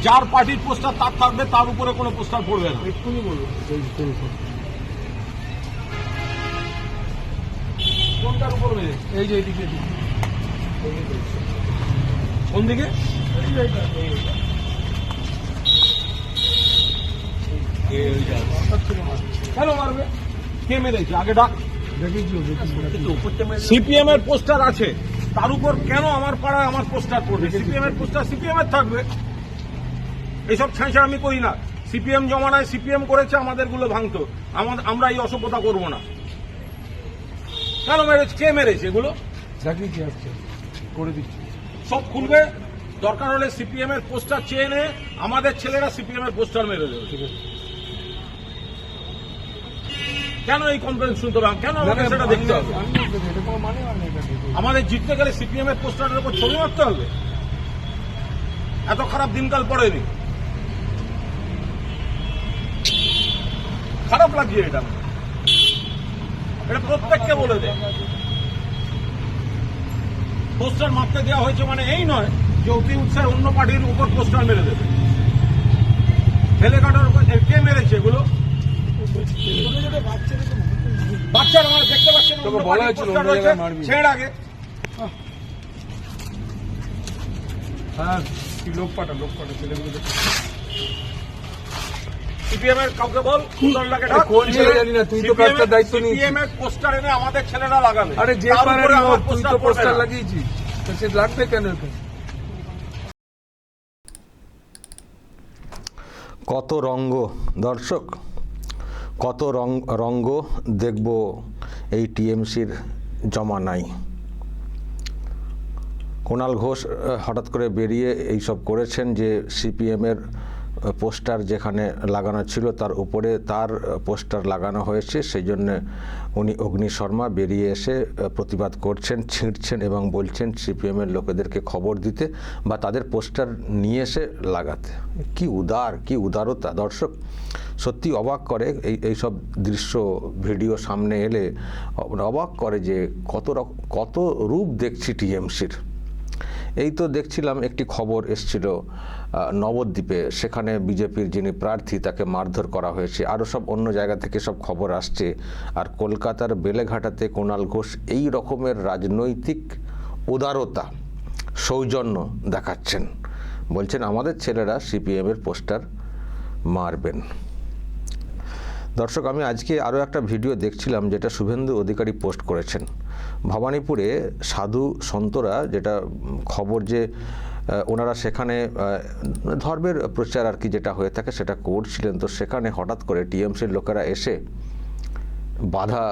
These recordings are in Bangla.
যার পার্টির পোস্টার তার থাকবে, তার উপরে কোনো পোস্টার পড়বে না। এক্ষুনি বলবো কোনটার উপর মেরেছে? এই যে এইদিকে কোন দিকে? কেন মারবে? কে মেরেছে? আগে ডাক। সিপিএম এর পোস্টার আছে, তার উপর কেন আমার পাড়ায় আমার পোস্টার পড়বে? সিপিএম এর পোস্টার সিপিএম এর থাকবে। এইসব ছাঁচা আমি করি না। সিপিএম জমানায় সিপিএম করেছে, আমাদের গুলো ভাঙতো। আমরা এই অসভ্যতা করবো না। কেন মেরেছে? কে মেরেছে এগুলো? চাকরি আসছে করে দিচ্ছি, সব খুলবে। দরকার হলে সিপিএম এর পোস্টার চেয়ে নে, আমাদের ছেলেরা সিপিএম এর পোস্টার মেরে দেবে। ঠিক আছে। কেন এই কমপ্লেন শুনতে হবে? কেন আমাকে সেটা দেখতে হবে? আমাদের জিততে গেলে সিপিএম এর পোস্টারের উপর ছবি মারতে হবে? এত খারাপ দিনকাল পড়েনি। খারাপ লাগছে এটা। এটা প্রত্যেককে বলে দেয়। পোস্টার মারতে দেওয়া হয়েছে মানে এই নয় যে অতি উৎসাহে অন্য পার্টির উপর পোস্টার মেরে দেবে। ঠেলে কাটার উপর কে মেরেছে এগুলো? বাচ্চারা আমার দেখতে পাচ্ছেন, ছেড়ে আগে। হ্যাঁ, লোক পাঠা ছেলেগুলো। সিপিএম এর কাউকে বল, সুন্দরলাকে ডাক। কোন ছেলে জানি না, তুই তো কাজটার দায়িত্ব নিয়েছিস। সিপিএম এর পোস্টার এনে আমাদের ছেলেরা লাগাবে। আরে যে তার পারে উপরে আমার তুই তো পোস্টার পড়বে না। লাগিয়েছিস, তো সে লাগবে কেন এটা? কত রঙ্গ দর্শক, কত রঙ্গ দেখব এই টিএমসির জমানায়। কুণাল ঘোষ হঠাৎ করে বেরিয়ে এইসব করেছেন যে সিপিএমের পোস্টার যেখানে লাগানো ছিল তার উপরে তার পোস্টার লাগানো হয়েছে, সেই জন্য উনি অগ্নি শর্মা বেরিয়ে এসে প্রতিবাদ করছেন, ছিঁড়ছেন এবং বলছেন সিপিএমের লোকেদেরকে খবর দিতে বা তাদের পোস্টার নিয়ে এসে লাগাতে। কি উদারতা দর্শক, সত্যি অবাক করে এইসব দৃশ্য ভিডিও সামনে এলে অবাক করে যে কত রূপ দেখছি টিএমসির। এই তো দেখছিলাম একটি খবর এসছিল নবদ্বীপে, সেখানে বিজেপির যিনি প্রার্থী তাকে মারধর করা হয়েছে। আরও সব অন্য জায়গা থেকে সব খবর আসছে। আর কলকাতার বেলেঘাটাতে কুণাল ঘোষ এই রকমের রাজনৈতিক উদারতা, সৌজন্য দেখাচ্ছেন, বলছেন আমাদের ছেলেরা সিপিএমের পোস্টার মারবেন। দর্শক, আমি আজকে আরও একটা ভিডিও দেখছিলাম যেটা শুভেন্দু অধিকারী পোস্ট করেছেন। ভবানীপুরে সাধু সন্তরা, যেটা খবর যে ওনারা সেখানে ধর্মের প্রচার আর কি যেটা হয়ে থাকে সেটা করছিলেন, তো সেখানে হঠাৎ করে টিএমসির লোকেরা এসে বাধা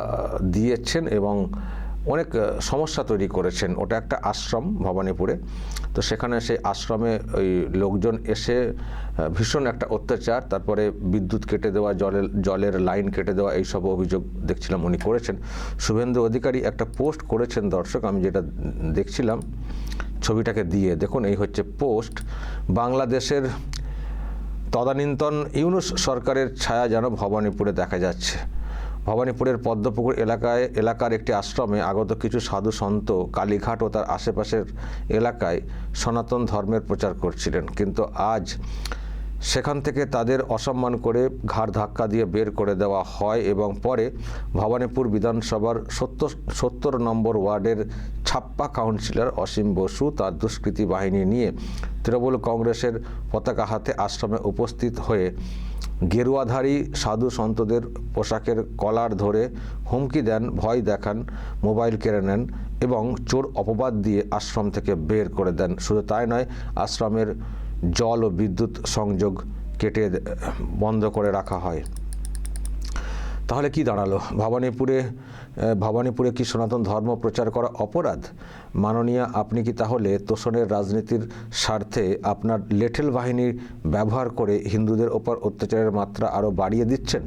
দিয়েছেন এবং অনেক সমস্যা তৈরি করেছেন। ওটা একটা আশ্রম ভবানীপুরে, তো সেখানে সেই আশ্রমে ওই লোকজন এসে ভীষণ একটা অত্যাচার, তারপরে বিদ্যুৎ কেটে দেওয়া, জলের লাইন কেটে দেওয়া, এইসব অভিযোগ দেখছিলাম উনি করেছেন। শুভেন্দু অধিকারী একটা পোস্ট করেছেন দর্শক, আমি যেটা দেখছিলাম ছবিটাকে দিয়ে দেখুন, এই হচ্ছে পোস্ট। বাংলাদেশের তদানীন্তন ইউনূস সরকারের ছায়া যেন ভবানীপুরে দেখা যাচ্ছে। ভবানীপুরের পদ্মপুকুর এলাকার একটি আশ্রমে আগত কিছু সাধু সন্ত কালীঘাট ও তার আশেপাশের এলাকায় সনাতন ধর্মের প্রচার করছিলেন, কিন্তু আজ সেখান থেকে তাদের অসম্মান করে ঘাড় ধাক্কা দিয়ে বের করে দেওয়া হয় এবং পরে ভবানীপুর বিধানসভার ৭০ নম্বর ওয়ার্ডের ছাপ্পা কাউন্সিলর অসীম বসু তার দুষ্কৃতী বাহিনী নিয়ে তৃণমূল কংগ্রেসের পতাকা হাতে আশ্রমে উপস্থিত হয়ে গেরুয়াধারী সাধু সন্তদের পোশাকের কলার ধরে হুমকি দেন, ভয় দেখান, মোবাইল কেড়ে নেন এবং চোর অপবাদ দিয়ে আশ্রম থেকে বের করে দেন। শুধু তাই নয়, আশ্রমের জল ও বিদ্যুৎ সংযোগ কেটে বন্ধ করে রাখা হয়। তাহলে কি দাঁড়ালো? ভবানীপুরে কি সনাতন ধর্ম প্রচার করা অপরাধ? মাননীয়া, আপনি কি তাহলে তোষণের রাজনীতির স্বার্থে আপনার লেঠেল বাহিনী ব্যবহার করে হিন্দুদের ওপর অত্যাচারের মাত্রা আরও বাড়িয়ে দিচ্ছেন?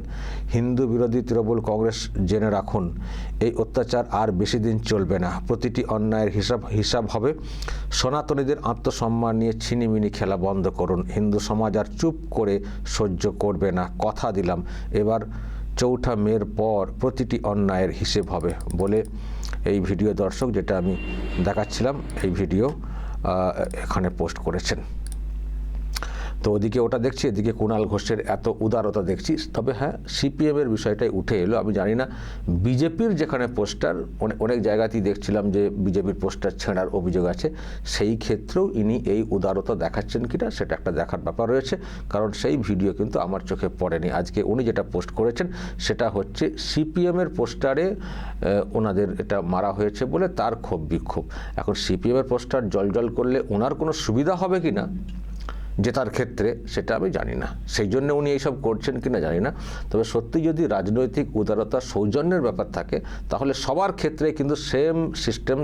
হিন্দু বিরোধী তৃণমূল কংগ্রেস, জেনে রাখুন, এই অত্যাচার আর বেশি দিন চলবে না। প্রতিটি অন্যায়ের হিসাব হবে। সনাতনীদের আত্মসম্মান নিয়ে ছিনিমিনি খেলা বন্ধ করুন। হিন্দু সমাজ আর চুপ করে সহ্য করবে না, কথা দিলাম। এবার ৪ঠা মের পর প্রতিটি অন্যায়ের হিসেব হবে বলে এই ভিডিও দর্শক যেটা আমি দেখাচ্ছিলাম, এই ভিডিও এখানে পোস্ট করেছেন। তো তো ওদিকে ওটা দেখছি, এদিকে কুণাল ঘোষের এত উদারতা দেখছি। তবে হ্যাঁ, সিপিএমের বিষয়টাই উঠে এলো। আমি জানি না বিজেপির যেখানে পোস্টার, অনেক জায়গাতেই দেখছিলাম যে বিজেপির পোস্টার ছেঁড়ার অভিযোগ আছে, সেই ক্ষেত্রেও ইনি এই উদারতা দেখাচ্ছেন কিনা সেটা একটা দেখার ব্যাপার রয়েছে। কারণ সেই ভিডিও কিন্তু আমার চোখে পড়েনি। আজকে উনি যেটা পোস্ট করেছেন সেটা হচ্ছে সিপিএমের পোস্টারে ওনাদের এটা মারা হয়েছে বলে তার ক্ষোভ বিক্ষোভ। এখন সিপিএমের পোস্টার জল করলে ওনার কোনো সুবিধা হবে কি না জেতার ক্ষেত্রে সেটা আমি জানি না, সেই জন্য উনি এইসব করছেন কিনা জানি না। তবে সত্যি যদি রাজনৈতিক উদারতা সৌজন্যের ব্যাপার থাকে তাহলে সবার ক্ষেত্রে কিন্তু সেম সিস্টেম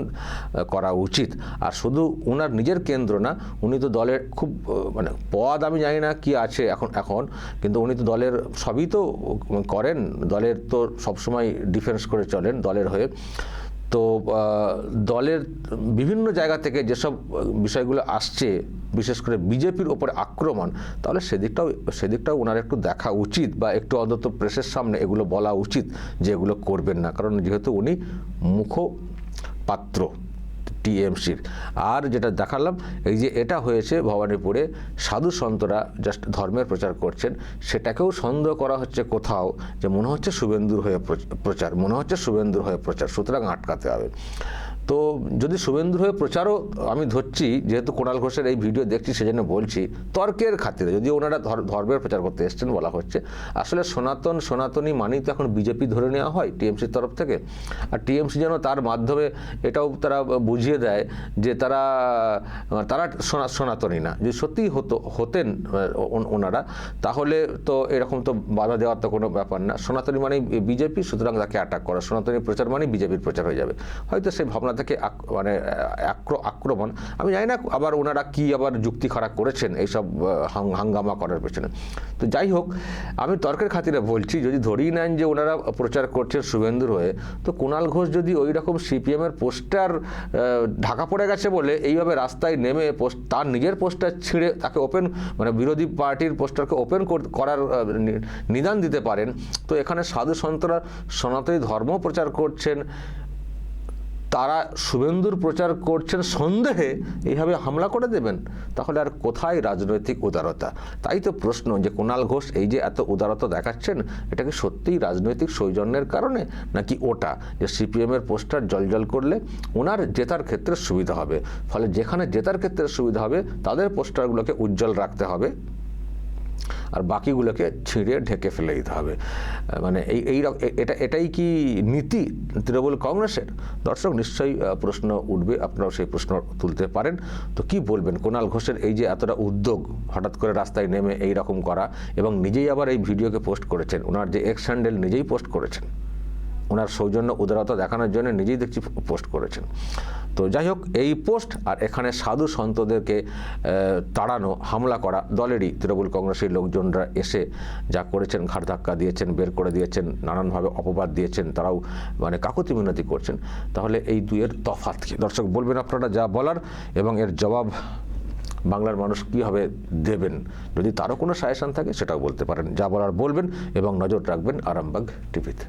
করা উচিত। আর শুধু ওনার নিজের কেন্দ্র না, উনি তো দলের খুব মানে পদ আমি জানি না কি আছে এখন কিন্তু উনি তো দলের সবই তো করেন, দলের তো সবসময় ডিফেন্স করে চলেন দলের হয়ে। তো দলের বিভিন্ন জায়গা থেকে যেসব বিষয়গুলো আসছে, বিশেষ করে বিজেপির ওপরে আক্রমণ, তাহলে সেদিকটাও ওনার একটু দেখা উচিত, বা একটু অন্তত প্রেসের সামনে এগুলো বলা উচিত যে এগুলো করবেন না। কারণ যেহেতু উনি মুখপাত্র টিএমসির। আর যেটা দেখালাম, এই যে এটা হয়েছে ভবানীপুরে, সাধু সন্তরা জাস্ট ধর্মের প্রচার করছেন, সেটাকেও সন্দেহ করা হচ্ছে কোথাও যে মনে হচ্ছে শুভেন্দুর হয়ে প্রচার, সুতরাং আটকাতে হবে। তো যদি শুভেন্দুর হয়ে প্রচারও আমি ধরছি, যেহেতু কুণাল ঘোষের এই ভিডিও দেখছি সেজন্য বলছি, তর্কের খাতিরে যদি ওনারা ধর্মের প্রচার করতে এসছেন বলা হচ্ছে, আসলে সনাতনী মানেই তো এখন বিজেপি ধরে নেওয়া হয় টিএমসির তরফ থেকে। আর টিএমসি যেন তার মাধ্যমে এটাও তারা বুঝিয়ে দেয় যে তারা সনাতনী না। যদি সত্যিই হতেন ওনারা, তাহলে তো এরকম তো বাধা দেওয়ার তো কোনো ব্যাপার না। সনাতনী মানেই বিজেপি, সুতরাং তাকে অ্যাটাক করা, সনাতনী প্রচার মানেই বিজেপির প্রচার হয়ে যাবে। হয়তো সেই ভাবনা থেকে মানে আক্রমণ, আমি জানি না আবার ওনারা কি আবার যুক্তি খাড়া করেছেন এইসব হাঙ্গামা করার পেছনে। তো যাই হোক, আমি তর্কের খাতিরে বলছি, যদি ধরেই নেন যে ওনারা প্রচার করছেন শুভেন্দুর হয়ে, তো কুণাল ঘোষ যদি ওই রকম সিপিএমের পোস্টার ঢাকা পড়ে গেছে বলে এইভাবে রাস্তায় নেমে তার নিজের পোস্টার ছিঁড়ে তাকে ওপেন, মানে বিরোধী পার্টির পোস্টারকে ওপেন করার নিদান দিতে পারেন, তো এখানে সাধু সন্তরা সনাতনী ধর্ম প্রচার করছেন, তারা শুভেন্দুর প্রচার করছেন সন্দেহে এইভাবে হামলা করে দেবেন, তাহলে আর কোথায় রাজনৈতিক উদারতা? তাই তো প্রশ্ন যে কুণাল ঘোষ এই যে এত উদারতা দেখাচ্ছেন, এটা কি সত্যিই রাজনৈতিক সৌজন্যের কারণে, নাকি ওটা যে সিপিএমের পোস্টার জল করলে ওনার জেতার ক্ষেত্রে সুবিধা হবে, ফলে যেখানে জেতার ক্ষেত্রে সুবিধা হবে তাদের পোস্টারগুলোকে উজ্জ্বল রাখতে হবে আর বাকিগুলোকে ছিঁড়ে ঢেকে ফেলে দিতে হবে? মানে এটাই কি নীতি তৃণমূল কংগ্রেসের? দর্শক, নিশ্চয়ই প্রশ্ন উঠবে, আপনারাও সেই প্রশ্ন তুলতে পারেন। তো কি বলবেন কুণাল ঘোষের এই যে এতটা উদ্যোগ, হঠাৎ করে রাস্তায় নেমে এই রকম করা, এবং নিজেই আবার এই ভিডিওকে পোস্ট করেছেন, ওনার যে এক্স হ্যান্ডেল নিজেই পোস্ট করেছেন, ওনার সৌজন্য উদারতা দেখানোর জন্য নিজেই দেখছি পোস্ট করেছেন। তো যাই হোক, এই পোস্ট আর এখানে সাধু সন্তদেরকে তাড়ানো, হামলা করা দলেরই তৃণমূল কংগ্রেসের লোকজনরা এসে যা করেছেন, ঘাড় ধাক্কা দিয়েছেন, বের করে দিয়েছেন, নানানভাবে অপবাদ দিয়েছেন, তারাও মানে কাকুতি মিনতি করছেন, তাহলে এই দুইয়ের তফাৎ কি? দর্শক, বলবেন আপনারা যা বলার, এবং এর জবাব বাংলার মানুষ কীভাবে দেবেন। যদি তারও কোনো সাজেশন থাকে সেটাও বলতে পারেন, যা বলার বলবেন, এবং নজর রাখবেন আরামবাগ টিভিতে।